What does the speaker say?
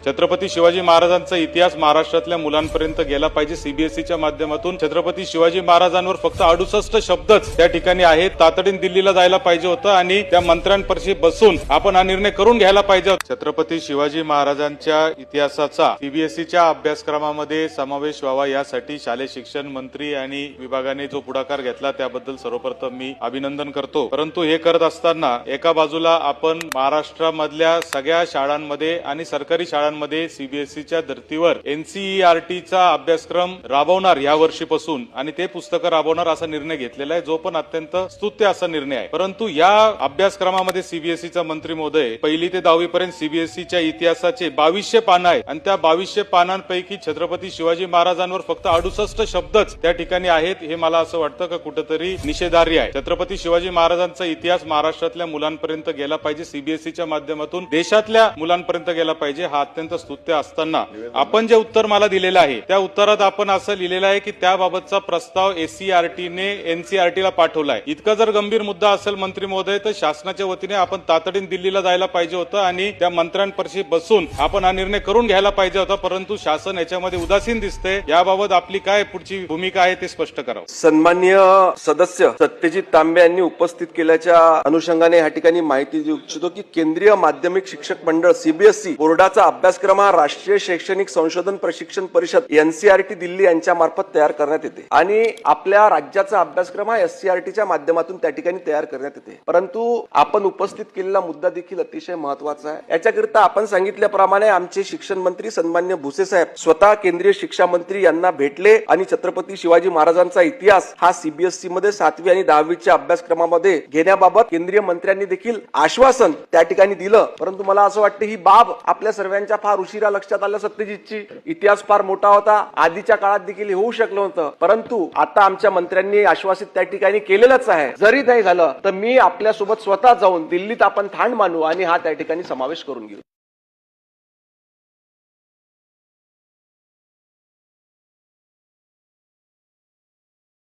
छत्रपती शिवाजी महाराजांचा इतिहास महाराष्ट्रातल्या मुलांपर्यंत गेला पाहिजे। सीबीएसईच्या माध्यमातून छत्रपती शिवाजी महाराजांवर फक्त 68 शब्दच त्या ठिकाणी आहेत। तातडीने दिल्लीला जायला पाहिजे होतं आणि त्या मंत्र्यांपाशी बसून आपण हा निर्णय करून घ्यायला पाहिजे। छत्रपती शिवाजी महाराजांच्या इतिहासाचा सीबीएसईच्या अभ्यासक्रमामध्ये समावेश व्हावा यासाठी शालेय शिक्षण मंत्री आणि विभागाने जो पुढाकार घेतला त्याबद्दल सर्वप्रथम मी अभिनंदन करतो। परंतु हे करत असताना एका बाजूला आपण महाराष्ट्रामधल्या सगळ्या शाळांमध्ये आणि सरकारी शाळांमध्ये सीबीएसईच्या धर्तीवर एनसीईआरटीचा अभ्यासक्रम राबवणार या वर्षीपासून आणि ते पुस्तकं राबवणार असा निर्णय घेतलेला आहे, जो पण अत्यंत स्तुत्य असा निर्णय आहे। परंतु या अभ्यासक्रमामध्ये सीबीएसईचा मंत्री महोदय 1ली ते 10वी पर्यंत सीबीएसईच्या इतिहासाचे 2200 पानं आहेत आणि त्या 2200 पानांपैकी छत्रपती शिवाजी महाराजांवर फक्त 68 शब्दच त्या ठिकाणी आहेत। हे मला असं वाटतं की कुठेतरी निषेधार्ह आहे। छत्रपती शिवाजी महाराजांचा इतिहास महाराष्ट्रातल्या मुलांपर्यंत गेला पाहिजे, सीबीएसईच्या माध्यमातून देशातल्या मुलांपर्यंत गेला पाहिजे, हा अत्यंत स्तुत्य असताना आपण जे उत्तर मला दिलेलं आहे त्या उत्तरात आपण असं लिहिलेलं आहे की त्याबाबतचा प्रस्ताव एससीईआरटीने एनसीईआरटीला पाठवला आहे। इतका जर गंभीर मुद्दा असेल मंत्री महोदय तर शासनाच्या वतीने आपण तातडीने दिल्लीला जायला पाहिजे होतं आणि त्या मंत्र्यांपाशी बसून आपण हा निर्णय करून घ्यायला पाहिजे होता। परंतु शासन याच्यामध्ये उदासीन दिसते। याबाबत आपली काय पुढची भूमिका आहे ते स्पष्ट करावं। सन्माननीय सदस्य सत्यजित तांबे यांनी उपस्थित केल्याच्या अनुषंगाने या ठिकाणी माहिती देऊ इच्छितो की केंद्रीय माध्यमिक शिक्षक मंडळ सीबीएसई बोर्डाचा अभ्यासक्रम हा राष्ट्रीय शैक्षणिक संशोधन प्रशिक्षण परिषद एनसीईआरटी दिल्ली यांच्या मार्फत तयार करण्यात येते आणि आपल्या राज्याचा अभ्यासक्रम हा एससीईआरटीच्या माध्यमातून त्या ठिकाणी तयार करण्यात येते। परंतु आपण उपस्थित केलेला मुद्दा देखील अतिशय महत्वाचा आहे। याच्याकरिता आपण सांगितल्याप्रमाणे आमचे शिक्षण मंत्री सन्मान्य भुसे साहेब स्वतः केंद्रीय शिक्षा मंत्री यांना भेटले आणि छत्रपती शिवाजी महाराजांचा इतिहास हा सीबीएसई मध्ये 7वी आणि 10वीच्या अभ्यासक्रमामध्ये घेण्याबाबत केंद्रीय मंत्र्यांनी देखील आश्वासन त्या ठिकाणी दिलं। परंतु मला असं वाटतं ही बाब आपल्या सर्वांच्या फार उशिरा लक्षात आलं। सत्यजितची इतिहास फार मोठा होता, आधीच्या काळात देखील होऊ शकलं होतं, परंतु आता आमच्या मंत्र्यांनी आश्वासित त्या ठिकाणी केलेलंच आहे। जरी नाही झालं तर मी आपल्यासोबत स्वतः जाऊन दिल्लीत आपण ठाण मानू आणि हा त्या ठिकाणी समावेश करून घेऊ।